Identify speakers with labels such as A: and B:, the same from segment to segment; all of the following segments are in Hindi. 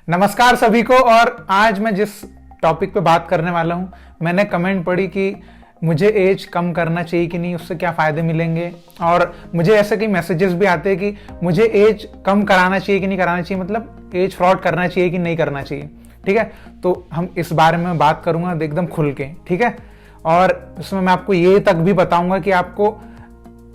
A: नमस्कार सभी को। और आज मैं जिस टॉपिक पे बात करने वाला हूँ, मैंने कमेंट पढ़ी कि मुझे एज कम करना चाहिए कि नहीं, उससे क्या फ़ायदे मिलेंगे। और मुझे ऐसे कई मैसेजेस भी आते हैं कि मुझे एज कम कराना चाहिए कि नहीं कराना चाहिए, मतलब एज फ्रॉड करना चाहिए कि नहीं करना चाहिए। ठीक है, तो हम इस बारे में बात करूँगा एकदम खुल के। ठीक है, और उसमें मैं आपको ये तक भी बताऊँगा कि आपको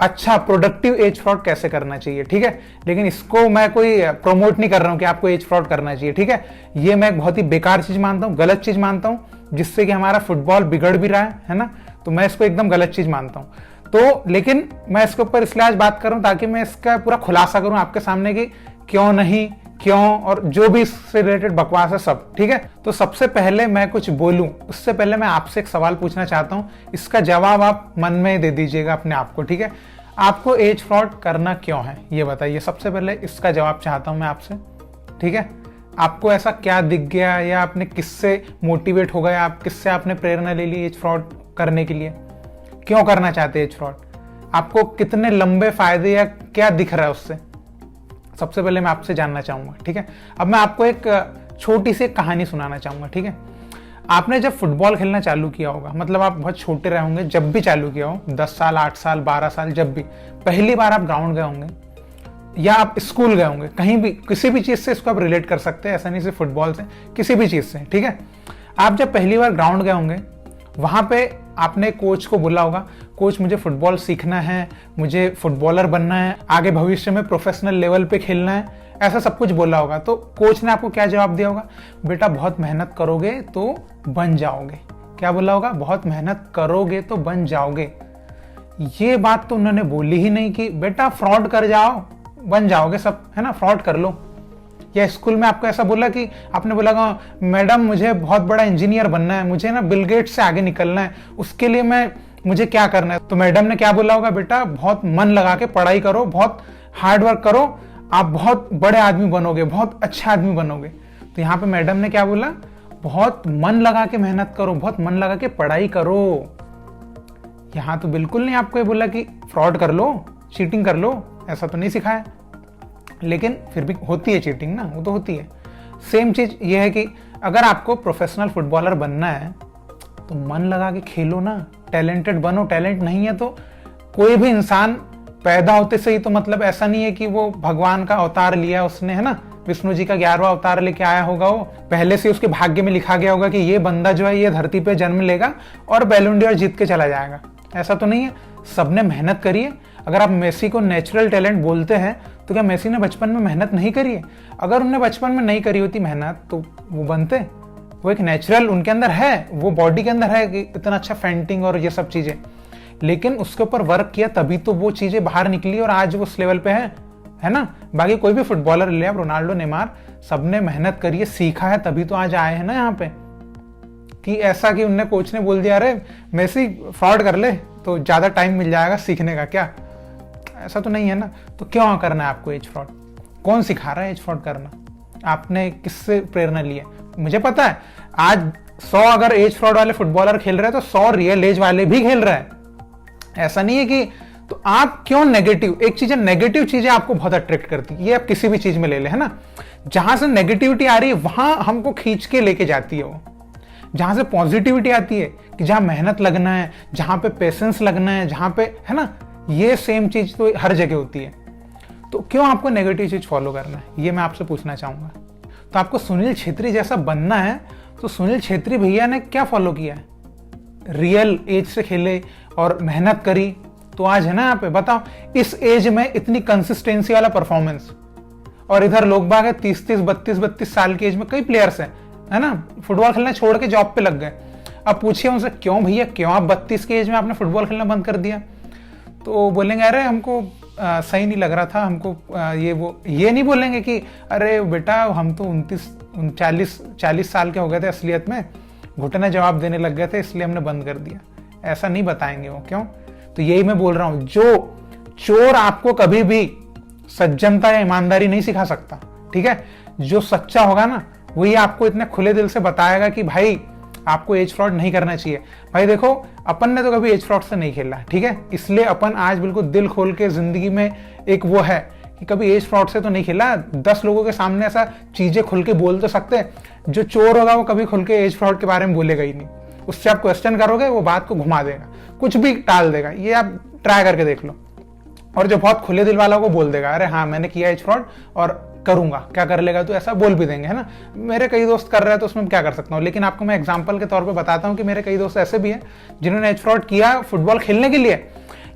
A: अच्छा प्रोडक्टिव एज फ्रॉड कैसे करना चाहिए। ठीक है, लेकिन इसको मैं कोई प्रमोट नहीं कर रहा हूं कि आपको एज फ्रॉड करना चाहिए। ठीक है, ये मैं एक बहुत ही बेकार चीज मानता हूं, गलत चीज मानता हूं, जिससे कि हमारा फुटबॉल बिगड़ भी रहा है ना। तो मैं इसको एकदम गलत चीज मानता हूं। तो लेकिन मैं इसके ऊपर इसलिए आज बात करूं ताकि मैं इसका पूरा खुलासा करूं आपके सामने कि क्यों नहीं, क्यों, और जो भी इससे रिलेटेड बकवास है सब। ठीक है, तो सबसे पहले मैं कुछ बोलूं उससे पहले मैं आपसे एक सवाल पूछना चाहता हूं, इसका जवाब आप मन में दे दीजिएगा अपने आप को। ठीक है, आपको एज फ्रॉड करना क्यों है ये बताइए, सबसे पहले इसका जवाब चाहता हूं मैं आपसे। ठीक है, आपको ऐसा क्या दिख गया, या आपने किससे मोटिवेट हो गए, आप किससे आपने प्रेरणा ले ली एज फ्रॉड करने के लिए, क्यों करना चाहते हैं एज फ्रॉड, आपको कितने लंबे फायदे या क्या दिख रहा है उससे, सबसे पहले मैं आपसे जानना चाहूंगा। ठीक है, अब मैं आपको एक छोटी सी कहानी सुनाना चाहूंगा। ठीक है, आपने जब फुटबॉल खेलना चालू किया होगा, मतलब आप बहुत छोटे रहे होंगे जब भी चालू किया हो, 10 साल, 8 साल, 12 साल, जब भी पहली बार आप ग्राउंड गए होंगे या आप स्कूल गए होंगे, कहीं भी किसी भी चीज से इसको आप रिलेट कर सकते हैं, ऐसा नहीं सिर्फ फुटबॉल से, किसी भी चीज से। ठीक है, आप जब पहली बार ग्राउंड गए होंगे, वहां पे आपने कोच को बोला होगा, कोच मुझे फुटबॉल सीखना है, मुझे फुटबॉलर बनना है, आगे भविष्य में प्रोफेशनल लेवल पे खेलना है, ऐसा सब कुछ बोला होगा। तो कोच ने आपको क्या जवाब दिया होगा, बेटा बहुत मेहनत करोगे तो बन जाओगे। क्या बोला होगा, बहुत मेहनत करोगे तो बन जाओगे। ये बात तो उन्होंने बोली ही नहीं कि बेटा फ्रॉड कर जाओ बन जाओगे सब, है ना, फ्रॉड कर लो। या स्कूल में आपको ऐसा बोला कि आपने बोला मैडम मुझे बहुत बड़ा इंजीनियर बनना है, मुझे ना बिल गेट्स से आगे निकलना है, उसके लिए मुझे क्या करना है। तो मैडम ने क्या बोला होगा, बेटा बहुत मन लगा के पढ़ाई करो, बहुत हार्ड वर्क करो, आप बहुत बड़े आदमी बनोगे, बहुत अच्छा आदमी बनोगे। तो यहाँ पे मैडम ने क्या बोला, बहुत मन लगा के मेहनत करो, बहुत मन लगा के पढ़ाई करो। यहाँ तो बिल्कुल नहीं आपको ये बोला कि फ्रॉड कर लो, चीटिंग कर लो, ऐसा तो नहीं सिखाया। लेकिन फिर भी होती है चीटिंग ना, वो तो होती है। सेम चीज ये है कि अगर आपको प्रोफेशनल फुटबॉलर बनना है तो मन लगा के खेलो ना, टैलेंटेड बनो। टैलेंट नहीं है तो कोई भी इंसान पैदा होते से ही तो मतलब ऐसा नहीं है कि वो भगवान का अवतार लिया उसने, है ना, विष्णु जी का 11वां अवतार लेके आया होगा, वो पहले से उसके भाग्य में लिखा गया होगा कि ये बंदा जो है ये धरती पे जन्म लेगा और बैलन डॉर जीत के चला जाएगा। ऐसा तो नहीं है, सबने मेहनत करी है। अगर आप मेसी को नेचुरल टैलेंट बोलते हैं तो क्या मेसी ने बचपन में मेहनत नहीं करी है? अगर उन्होंने बचपन में नहीं करी होती मेहनत तो वो बनते, वो एक नेचुरल उनके अंदर है, वो बॉडी के अंदर है कि इतना अच्छा फेंटिंग और ये सब चीजें, लेकिन उसके ऊपर वर्क किया तभी तो वो चीजें बाहर निकली और आज वो उस लेवल पे है ना। बाकी कोई भी फुटबॉलर ले आप, रोनाल्डो, नेमार, सबने मेहनत करी है, सीखा है, तभी तो आज आए हैं ना यहाँ पे। कि ऐसा कि उनने कोच ने बोल दिया अरे मेसी फ्रॉड कर ले तो ज्यादा टाइम मिल जाएगा सीखने का, क्या ऐसा तो नहीं है ना। तो क्यों करना है आपको एज फ्रॉड, कौन सिखा रहा है एज फ्रॉड करना, आपने किससे प्रेरणा ली है? मुझे पता है आज 100 अगर एज फ्रॉड वाले फुटबॉलर खेल रहे हैं तो 100 रियल एज वाले भी खेल रहे हैं, ऐसा नहीं है कि। तो आप क्यों नेगेटिव, एक चीज है, नेगेटिव चीजें आपको बहुत अट्रैक्ट करती है, ये आप किसी भी चीज में ले ले, है ना। जहां से नेगेटिविटी आ रही है वहां हमको खींच के लेके जाती है वो। जहां से पॉजिटिविटी आती है कि जहां मेहनत लगना है, जहां पे पेशेंस लगना है, जहां पे, है ना, ये सेम चीज तो हर जगह होती है। तो क्यों आपको नेगेटिव चीज फॉलो करना है, ये मैं आपसे पूछना चाहूंगा। तो आपको सुनील छेत्री जैसा बनना है तो सुनील छेत्री भैया ने क्या फॉलो किया है, रियल एज से खेले और मेहनत करी, तो आज है ना यहाँ पे। बताओ इस एज में इतनी कंसिस्टेंसी वाला परफॉर्मेंस, और इधर लोग बाग है 30-30, 32-32 साल की एज में कई प्लेयर्स हैं, है ना, फुटबॉल खेलना छोड़ के जॉब पे लग गए। अब पूछिए उनसे क्यों भैया, क्यों आप 32 की एज में आपने फुटबॉल खेलना बंद कर दिया? तो बोलेंगे अरे हमको सही नहीं लग रहा था, हमको ये नहीं बोलेंगे कि अरे बेटा हम तो 39-40 साल के हो गए थे असलियत में, घुटने जवाब देने लग गए थे इसलिए हमने बंद कर दिया, ऐसा नहीं बताएंगे वो। क्यों? तो यही मैं बोल रहा हूं, जो चोर आपको कभी भी सज्जनता या ईमानदारी नहीं सिखा सकता, ठीक है, जो सच्चा होगा ना वही आपको इतने खुले दिल से बताएगा कि भाई आपको एज फ्रॉड नहीं करना चाहिए। भाई देखो अपन ने तो कभी एज फ्रॉड से नहीं खेला, ठीक है, इसलिए अपन आज बिल्कुल दिल खोल के जिंदगी में एक वो है कि कभी एज फ्रॉड से तो नहीं खेला। 10 लोगों के सामने ऐसा चीजें खुल के बोल तो सकते हैं, जो चोर होगा वो कभी खुल के एज फ्रॉड के बारे में बोलेगा ही नहीं। उससे आप क्वेश्चन करोगे वो बात को घुमा देगा, कुछ भी टाल देगा। ये आप ट्राई करके देख लो। और जो बहुत खुले दिल वाला को बोल देगा, अरे हाँ मैंने किया एज फ्रॉड और करूंगा, क्या कर लेगा, तो ऐसा बोल भी देंगे, है ना। मेरे कई दोस्त कर रहे हैं तो उसमें क्या कर सकता हूँ, लेकिन आपको मैं एग्जांपल के तौर पे बताता हूँ कि मेरे कई दोस्त ऐसे भी हैं जिन्होंने एज फ्रॉड किया फुटबॉल खेलने के लिए,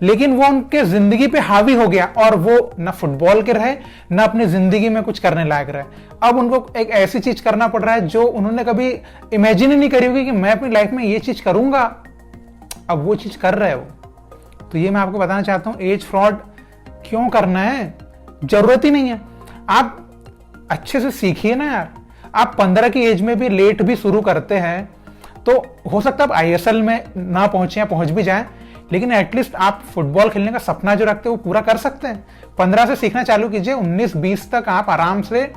A: लेकिन वो उनके जिंदगी पे हावी हो गया और वो ना फुटबॉल के रहे ना अपनी जिंदगी में कुछ करने लायक रहे। अब उनको एक ऐसी चीज करना पड़ रहा है जो उन्होंने कभी इमेजिन ही नहीं करी होगी कि मैं अपनी लाइफ में ये चीज करूंगा, अब वो चीज कर रहे हो। तो ये मैं आपको बताना चाहता हूं, एज फ्रॉड क्यों करना है, जरूरत ही नहीं है। आप अच्छे से सीखिए ना यार। आप 15 की एज में भी लेट भी शुरू करते हैं तो हो सकता है आप ISL में ना पहुंचे या पहुंच भी जाएं, लेकिन एटलीस्ट आप फुटबॉल खेलने का सपना जो रखते हैं वो पूरा कर सकते हैं। 15 से सीखना चालू कीजिए, 19-20 तक आप आराम से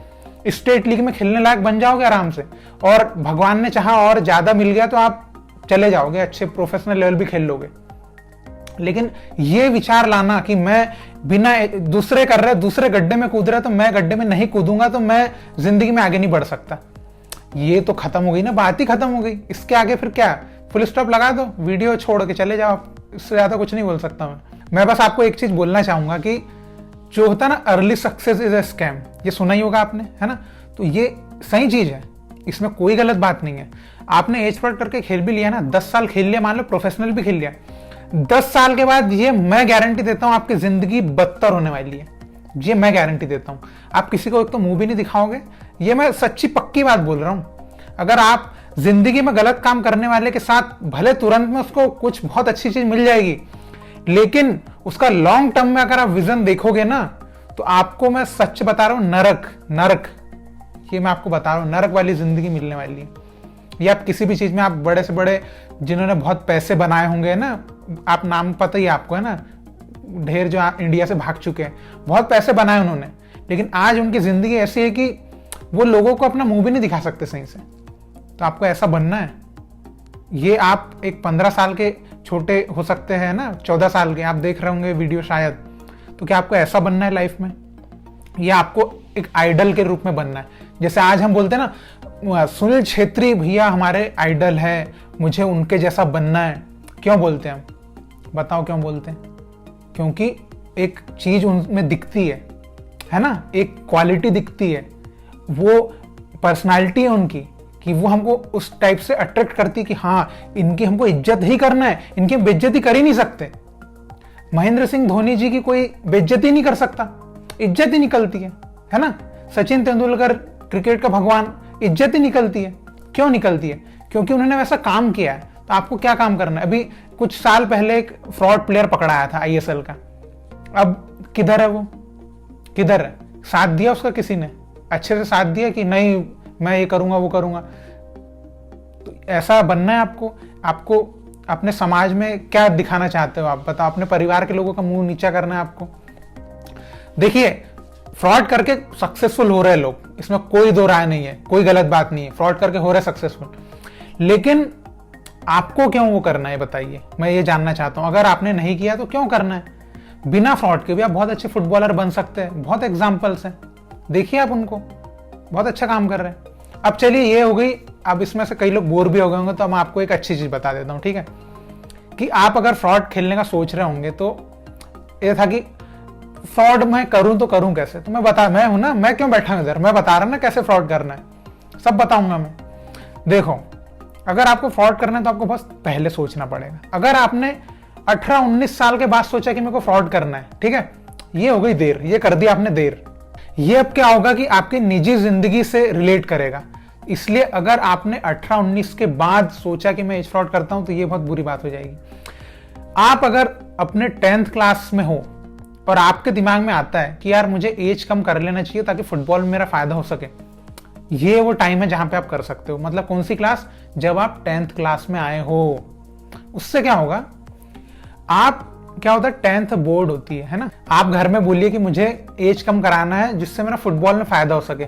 A: स्टेट लीग में खेलने लायक बन जाओगे आराम से। और भगवान ने चाहा और ज्यादा मिल गया तो आप चले जाओगे, अच्छे प्रोफेशनल लेवल भी खेल लोगे। लेकिन ये विचार लाना कि मैं बिना दूसरे कर रहे, दूसरे गड्ढे में कूद रहे तो मैं गड्ढे में नहीं कूदूंगा तो मैं जिंदगी में आगे नहीं बढ़ सकता, ये तो खत्म हो गई ना, बात ही खत्म हो गई। इसके आगे फिर क्या, फुल स्टॉप लगा दो, वीडियो छोड़ के चले जाओ। इससे ज्यादा कुछ नहीं बोल सकता मैं बस आपको एक चीज बोलना चाहूंगा कि जो होता है ना, early success is a scam, ये सुना ही होगा आपने, है ना। तो ये सही चीज है, इसमें कोई गलत बात नहीं है। आपने एज फ्रॉड करके खेल भी लिया ना, 10 साल खेल लिया, मान लो प्रोफेशनल भी खेल लिया, 10 साल के बाद ये मैं गारंटी देता हूं आपकी जिंदगी बदतर होने वाली है, ये मैं गारंटी देता हूं। आप किसी को एक तो मुंह भी नहीं दिखाओगे, ये मैं सच्ची पक्की बात बोल रहा हूं। अगर आप जिंदगी में गलत काम करने वाले के साथ भले तुरंत में उसको कुछ बहुत अच्छी चीज मिल जाएगी, लेकिन उसका लॉन्ग टर्म में अगर आप विजन देखोगे ना, तो आपको मैं सच बता रहा हूं, नरक, ये मैं आपको बता रहा हूं, नरक वाली जिंदगी मिलने वाली है। या आप किसी भी चीज में, आप बड़े से बड़े जिन्होंने बहुत पैसे बनाए होंगे ना, आप नाम पता ही आपको है ना, ढेर जो इंडिया से भाग चुके हैं, बहुत पैसे बनाए उन्होंने, लेकिन आज उनकी जिंदगी ऐसी है कि वो लोगों को अपना मुंह भी नहीं दिखा सकते सही से। तो आपको ऐसा बनना है। ये आप एक 15 साल के छोटे हो सकते हैं ना, 14 साल के, आप देख रहे होंगे वीडियो शायद, तो क्या आपको ऐसा बनना है लाइफ में, या आपको एक आइडल के रूप में बनना है? जैसे आज हम बोलते हैं ना, सुनील छेत्री भैया हमारे आइडल है, मुझे उनके जैसा बनना है। क्यों बोलते हैं हम, बताओ क्यों बोलते हैं? क्योंकि एक चीज उनमें दिखती है ना, एक क्वालिटी दिखती है, वो पर्सनालिटी है उनकी, कि वो हमको उस टाइप से अट्रैक्ट करती कि हाँ इनकी हमको इज्जत ही करना है, इनकी हम बेइज्जती कर ही नहीं सकते। महेंद्र सिंह धोनी जी की कोई बेइज्जती नहीं कर सकता, इज्जत ही निकलती है ना। सचिन तेंदुलकर क्रिकेट का भगवान, इज्जत ही निकलती है। क्यों निकलती है? क्योंकि उन्होंने वैसा काम किया है। तो आपको क्या काम करना है? अभी कुछ साल पहले एक फ्रॉड प्लेयर पकड़ाया था ISL का, अब किधर है वो, किधर है? साथ दिया उसका किसी ने? अच्छे से साथ दिया कि नहीं मैं ये करूंगा वो करूंगा? तो ऐसा बनना है आपको अपने समाज में क्या दिखाना चाहते हो आप बताओ? अपने परिवार के लोगों का मुंह नीचा करना है आपको? देखिए, फ्रॉड करके सक्सेसफुल हो रहे लोग, इसमें कोई दो राय नहीं है, कोई गलत बात नहीं है, फ्रॉड करके हो रहे सक्सेसफुल, लेकिन आपको क्यों वो करना है बताइए, मैं ये जानना चाहता हूं। अगर आपने नहीं किया तो क्यों करना है? बिना फ्रॉड के भी आप बहुत अच्छे फुटबॉलर बन सकते हैं, बहुत एग्जाम्पल्स हैं, देखिए आप उनको, बहुत अच्छा काम कर रहे हैं। अब चलिए ये हो गई, अब इसमें से कई लोग बोर भी हो गए होंगे, तो मैं आपको एक अच्छी चीज बता देता हूँ, ठीक है? कि आप अगर फ्रॉड खेलने का सोच रहे होंगे तो ये था कि फ्रॉड मैं करूं तो करूं कैसे? तो मैं हूं ना, मैं क्यों बैठा हूं इधर, मैं बता रहा हूं ना कैसे फ्रॉड करना है, सब बताऊंगा मैं। देखो, अगर आपको फ्रॉड करना है तो आपको बस पहले सोचना पड़ेगा। अगर आपने 18-19 साल के बाद सोचा कि मेरे को फ्रॉड करना है, ठीक है, ये हो गई देर, ये कर दिया आपने देर। ये अब क्या होगा कि आपकी निजी जिंदगी से रिलेट करेगा, इसलिए अगर आपने 18-19 के बाद सोचा कि मैं एज फ्रॉड करता हूं तो ये बहुत बुरी बात हो जाएगी। आप अगर अपने 10th क्लास में हो और आपके दिमाग में आता है कि यार मुझे एज कम कर लेना चाहिए ताकि फुटबॉल में मेरा फायदा हो सके, ये वो टाइम है जहां पे आप कर सकते हो। मतलब कौन सी क्लास? जब आप 10th क्लास में आए हो। उससे क्या होगा, आप क्या होता है, 10th बोर्ड होती है ना, आप घर में बोलिए कि मुझे एज कम कराना है जिससे मेरा फुटबॉल में फायदा हो सके,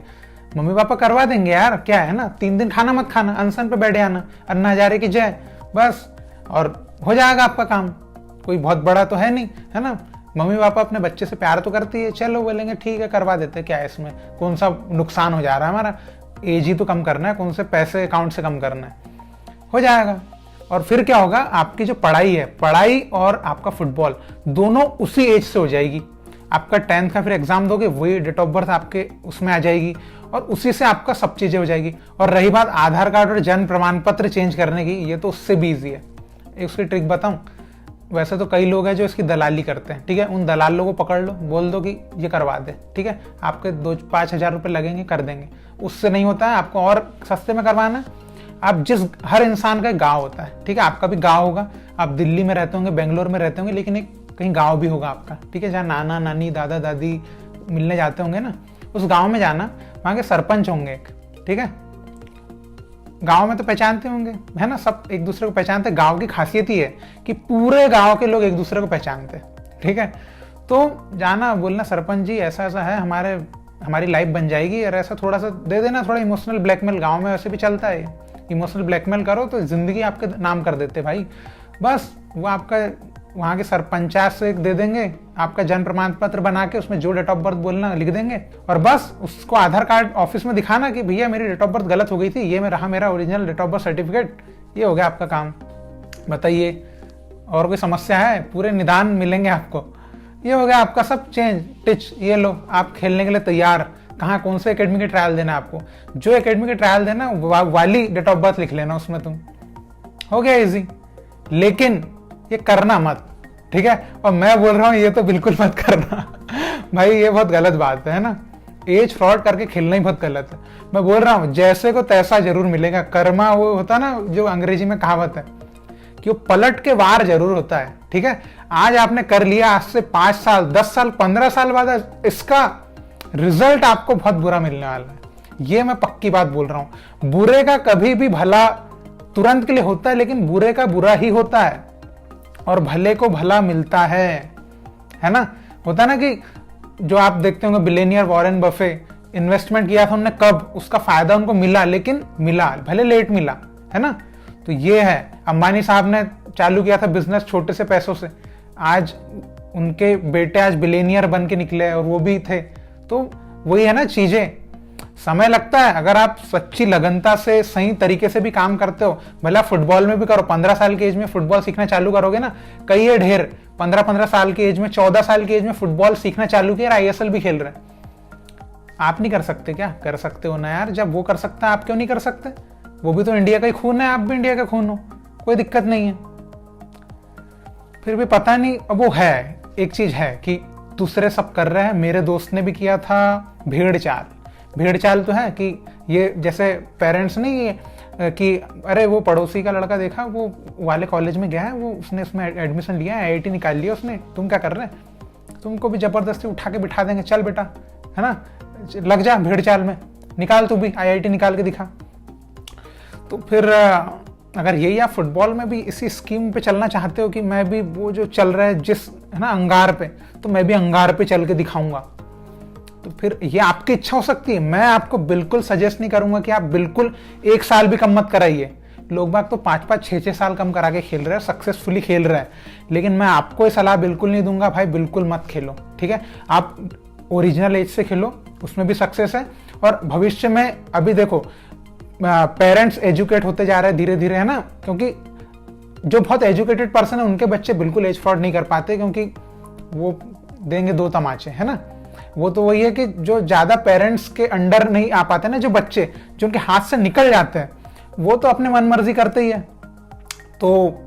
A: मम्मी पापा करवा देंगे यार, क्या है ना, 3 दिन खाना मत खाना, अनशन पे बैठ जाना, अन्ना हजारे की जय, बस, और हो जाएगा आपका काम। कोई बहुत बड़ा तो है नहीं, है ना, मम्मी पापा अपने बच्चे से प्यार तो करती है, चलो बोलेंगे ठीक है करवा देते हैं, क्या है इसमें, कौन सा नुकसान हो जा रहा है, हमारा एज ही तो कम करना है, कौन से पैसे अकाउंट से कम करना है, हो जाएगा। और फिर क्या होगा, आपकी जो पढ़ाई है, पढ़ाई और आपका फुटबॉल दोनों उसी एज से हो जाएगी। आपका 10th का फिर एग्जाम दोगे, वही डेट ऑफ बर्थ आपके उसमें आ जाएगी और उसी से आपका सब चीजें हो जाएगी। और रही बात आधार कार्ड और जन्म प्रमाण पत्र चेंज करने की, ये तो उससे भी ईजी है। उसकी ट्रिक बताऊं, वैसे तो कई लोग हैं जो इसकी दलाली करते हैं, ठीक है, उन दलाल लोगों को पकड़ लो, बोल दो कि ये करवा दे, ठीक है, आपके 2-5 हज़ार रुपये लगेंगे, कर देंगे। उससे नहीं होता है, आपको और सस्ते में करवाना है। आप हर इंसान का गांव होता है, ठीक है, आपका भी गांव होगा, आप दिल्ली में रहते होंगे, बेंगलोर में रहते होंगे, लेकिन एक कहीं गांव भी होगा आपका, ठीक है, जहाँ नाना नानी दादा दादी मिलने जाते होंगे ना, उस गांव में जाना, वहाँ के सरपंच होंगे एक, ठीक है, गांव में तो पहचानते होंगे, है ना, सब एक दूसरे को पहचानते। गांव की खासियत ही है कि पूरे गांव के लोग एक दूसरे को पहचानते, ठीक है। तो जाना, बोलना सरपंच जी ऐसा ऐसा है, हमारी लाइफ बन जाएगी, और ऐसा थोड़ा सा दे देना, थोड़ा इमोशनल ब्लैकमेल, गांव में वैसे भी चलता है, इमोशनल ब्लैकमेल करो तो जिंदगी आपके नाम कर देते भाई। बस वो आपका वहाँ के सरपंचायत से दे देंगे, आपका जन्म प्रमाण पत्र बना के उसमें जो डेट ऑफ बर्थ बोलना लिख देंगे, और बस उसको आधार कार्ड ऑफिस में दिखाना कि भैया मेरी डेट ऑफ बर्थ गलत हो गई थी, ये रहा मेरा original date of birth certificate, ये हो गया आपका काम। बताइए और कोई समस्या है, पूरे निदान मिलेंगे आपको। ये हो गया आपका सब चेंज टिच, ये लो आप खेलने के लिए तैयार। कहाँ कौन से एकेडमी के ट्रायल देना आपको, जो एकेडमी के ट्रायल देना वाली डेट ऑफ बर्थ लिख लेना उसमें, तुम हो गया इजी। लेकिन ये करना मत, ठीक है, और मैं बोल रहा हूं ये तो बिल्कुल मत करना भाई, ये बहुत गलत बात है ना, एज फ्रॉड करके खेलना ही बहुत गलत है। मैं बोल रहा हूं जैसे को तैसा जरूर मिलेगा, कर्मा वो होता ना, जो अंग्रेजी में कहावत है कि वो पलट के वार जरूर होता है, ठीक है। आज आपने कर लिया, आज से 5 साल 10 साल 15 साल बाद इसका रिजल्ट आपको बहुत बुरा मिलने वाला है, ये मैं पक्की बात बोल रहा हूं। बुरे का कभी भी भला तुरंत के लिए होता है, लेकिन बुरे का बुरा ही होता है और भले को भला मिलता है ना। होता ना कि जो आप देखते होंगे बिलियनियर वॉरेन बफे, इन्वेस्टमेंट किया था उन्होंने, कब उसका फायदा उनको मिला, लेकिन मिला, भले लेट मिला, है ना। तो ये है, अंबानी साहब ने चालू किया था बिजनेस छोटे से पैसों से, आज उनके बेटे आज बिलियनियर बन के निकले और वो भी थे। तो वही है ना, चीजें समय लगता है, अगर आप सच्ची लगनता से सही तरीके से भी काम करते हो, भले फुटबॉल में भी करो, 15 साल की एज में फुटबॉल सीखना चालू करोगे ना, कई है ढेर 15-15 साल की एज में, 14 साल की एज में फुटबॉल सीखना चालू किया, ISL भी खेल रहे हैं। आप नहीं कर सकते क्या? कर सकते हो ना यार, जब वो कर सकता है आप क्यों नहीं कर सकते? वो भी तो इंडिया का ही खून है, आप भी इंडिया का खून हो, कोई दिक्कत नहीं है। फिर भी पता नहीं, अब वो है, एक चीज है कि दूसरे सब कर रहे हैं। मेरे दोस्त ने भी किया था भेड़ चाल तो है कि ये जैसे पेरेंट्स नहीं कि अरे वो पड़ोसी का लड़का देखा, वो वाले कॉलेज में गया है, वो उसने उसमें एडमिशन लिया है, IIT निकाल लिया उसने, तुम क्या कर रहे हैं? तुमको भी जबरदस्ती उठा के बिठा देंगे, चल बेटा, है ना, लग जा भेड़ चाल में, निकाल तू भी IIT निकाल के दिखा। तो फिर अगर यही आप फुटबॉल में भी इसी स्कीम पे चलना चाहते हो कि मैं भी वो जो चल रहा है जिस, है ना, अंगार पे, तो मैं भी अंगार पे चल के दिखाऊंगा, तो फिर ये आपकी इच्छा हो सकती है। मैं आपको बिल्कुल सजेस्ट नहीं करूंगा कि आप बिल्कुल 1 साल भी कम मत कराइए। लोग बाग तो 5-5, 6-6 साल कम करा के खेल रहे हैं, सक्सेसफुली खेल रहे हैं, लेकिन मैं आपको ये सलाह बिल्कुल नहीं दूंगा भाई, बिल्कुल मत खेलो, ठीक है। आप ओरिजिनल एज से खेलो, उसमें भी सक्सेस है। और भविष्य में अभी देखो पेरेंट्स एजुकेट होते जा रहे हैं धीरे धीरे, है ना, क्योंकि जो बहुत एजुकेटेड पर्सन है उनके बच्चे बिल्कुल एज फ्रॉड नहीं कर पाते, क्योंकि वो देंगे 2 तमाचे, है ना। वो तो वही है कि जो ज्यादा पेरेंट्स के अंडर नहीं आ पाते ना, जो बच्चे जो उनके हाथ से निकल जाते हैं, वो तो अपने मन मर्जी करते ही है, तो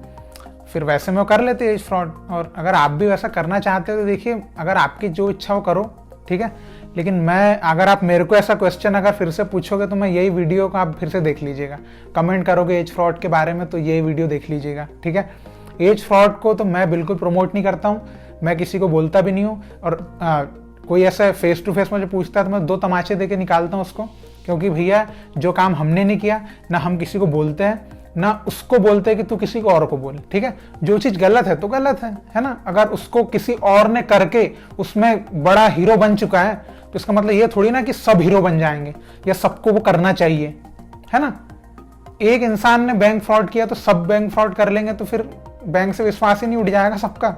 A: फिर वैसे में वो कर लेते हैं एज फ्रॉड। और अगर आप भी वैसा करना चाहते हो तो देखिए, अगर आपकी जो इच्छा हो करो, ठीक है। लेकिन मैं, अगर आप मेरे को ऐसा क्वेश्चन अगर फिर से पूछोगे तो मैं यही वीडियो को आप फिर से देख लीजिएगा, कमेंट करोगे एज फ्रॉड के बारे में तो यही वीडियो देख लीजिएगा, ठीक है। एज फ्रॉड को तो मैं बिल्कुल प्रमोट नहीं करता हूँ, मैं किसी को बोलता भी नहीं हूँ, और कोई ऐसा फेस टू फेस मुझे पूछता है तो मैं 2 तमाचे दे के निकालता हूँ उसको, क्योंकि भैया जो काम हमने नहीं किया ना हम किसी को बोलते हैं, ना उसको बोलते हैं कि तू किसी को और को बोल, ठीक है। जो चीज गलत है तो गलत है ना। अगर उसको किसी और ने करके उसमें बड़ा हीरो बन चुका है तो इसका मतलब ये थोड़ी ना कि सब हीरो बन जाएंगे या सबको वो करना चाहिए, है ना। एक इंसान ने बैंक फ्रॉड किया तो सब बैंक फ्रॉड कर लेंगे, तो फिर बैंक से विश्वास ही नहीं उठ जाएगा सबका।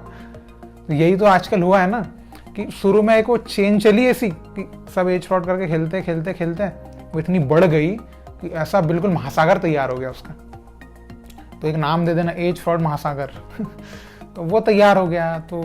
A: तो यही तो आजकल हुआ है ना कि शुरू में एक वो चेन चली ऐसी कि सब एज फ्रॉड करके खेलते खेलते खेलते वो इतनी बढ़ गई कि ऐसा बिल्कुल महासागर तैयार हो गया उसका। तो एक नाम दे देना, एज फ्रॉड महासागर तो वो तैयार हो गया। तो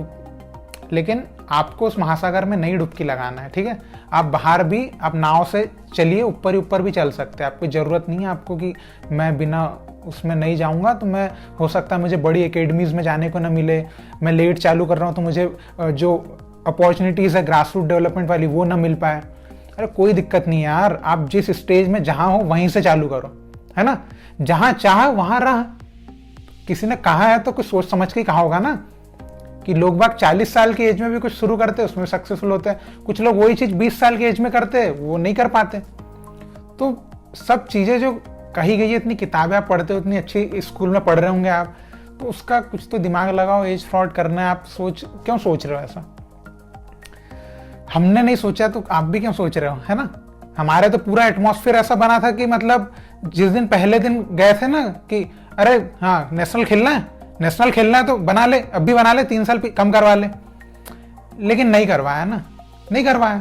A: लेकिन आपको उस महासागर में नई डुबकी लगाना है, ठीक है। आप बाहर भी आप नाव से चलिए, ऊपर ही ऊपर भी चल सकते हैं। आपको जरूरत नहीं है आपको कि मैं बिना उसमें नहीं जाऊंगा तो मैं, हो सकता है मुझे बड़ी एकेडमीज में जाने को ना मिले, मैं लेट चालू कर रहा हूँ तो मुझे जो अपॉर्चुनिटीज है ग्रास रूट डेवलपमेंट वाली वो ना मिल पाए। अरे कोई दिक्कत नहीं है यार, आप जिस स्टेज में जहां हो वहीं से चालू करो, है ना। जहां चाह वहां रह। किसी ने कहा है तो कुछ सोच समझ के ही कहा होगा ना कि लोग बाग 40 साल की एज में भी कुछ शुरू करते हैं, उसमें सक्सेसफुल होते हैं। कुछ लोग वही चीज 20 साल की एज में करते हैं, वो नहीं कर पाते। तो सब चीजें जो कही गई है, इतनी किताबें आप पढ़ते हो, इतनी अच्छी स्कूल में पढ़ रहे होंगे आप, तो उसका कुछ तो दिमाग लगाओ। एज फ्रॉड करना है, आप क्यों सोच रहे हो ऐसा? हमने नहीं सोचा तो आप भी क्यों सोच रहे हो, है ना। हमारे तो पूरा एटमॉस्फेयर ऐसा बना था कि मतलब जिस दिन पहले दिन गए थे ना कि अरे हाँ नेशनल खेलना है तो बना ले, अब भी बना ले, 3 साल कम करवा ले। लेकिन नहीं करवाया ना, नहीं करवाया।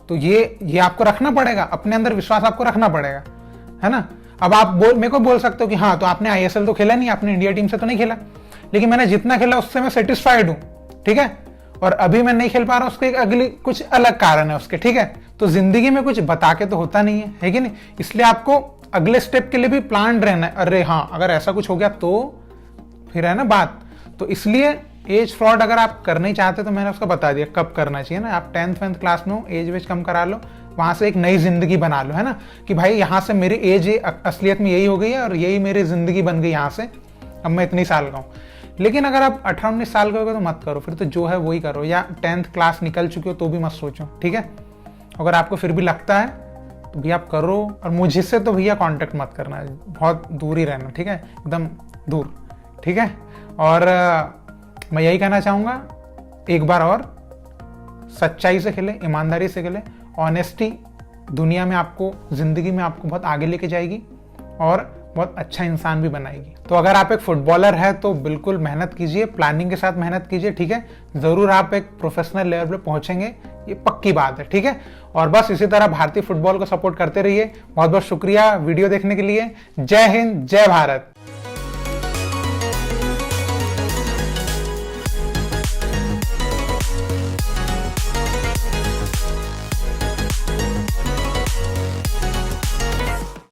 A: तो ये आपको रखना पड़ेगा, अपने अंदर विश्वास आपको रखना पड़ेगा, है ना। अब आप मेरे को बोल सकते हो कि हाँ तो आपने ISL तो खेला नहीं, आपने इंडिया टीम से तो नहीं खेला, लेकिन मैंने जितना खेला उससे मैं सेटिस्फाइड हूं, ठीक है। और अभी मैं नहीं खेल पा रहा हूं, उसके एक अगली कुछ अलग कारण है उसके, ठीक है। तो जिंदगी में कुछ बता के तो होता नहीं है कि नहीं। इसलिए आपको अगले स्टेप के लिए भी प्लान रहना है। अरे हाँ अगर ऐसा कुछ हो गया तो फिर है ना बात। तो इसलिए एज फ्रॉड अगर आप करना ही चाहते तो मैंने उसका बता दिया कब करना चाहिए ना। आप 10th क्लास में हो, एज वेज कम करा लो, वहां से एक नई जिंदगी बना लो, है ना। कि भाई यहाँ से मेरी एज असलियत में यही हो गई है और यही मेरी जिंदगी बन गई यहाँ से, अब मैं इतनी साल का हूँ। लेकिन अगर आप 18-19 साल का हो तो मत करो, फिर तो जो है वही करो, या 10th क्लास निकल चुके हो तो भी मत सोचो, ठीक है। अगर आपको फिर भी लगता है तो भी आप करो, और मुझसे तो भैया कांटेक्ट मत करना, बहुत दूर ही रहना, ठीक है, एकदम दूर, ठीक है। और मैं यही कहना चाहूँगा, एक बार और सच्चाई से खेले, ईमानदारी से खेले। ऑनेस्टी दुनिया में आपको, जिंदगी में आपको बहुत आगे लेके जाएगी और बहुत अच्छा इंसान भी बनाएगी। तो अगर आप एक फुटबॉलर है तो बिल्कुल मेहनत कीजिए, प्लानिंग के साथ मेहनत कीजिए, ठीक है। जरूर आप एक प्रोफेशनल लेवल पे पहुंचेंगे, ये पक्की बात है, ठीक है। और बस इसी तरह भारतीय फुटबॉल को सपोर्ट करते रहिए। बहुत बहुत शुक्रिया वीडियो देखने के लिए। जय हिंद, जय भारत।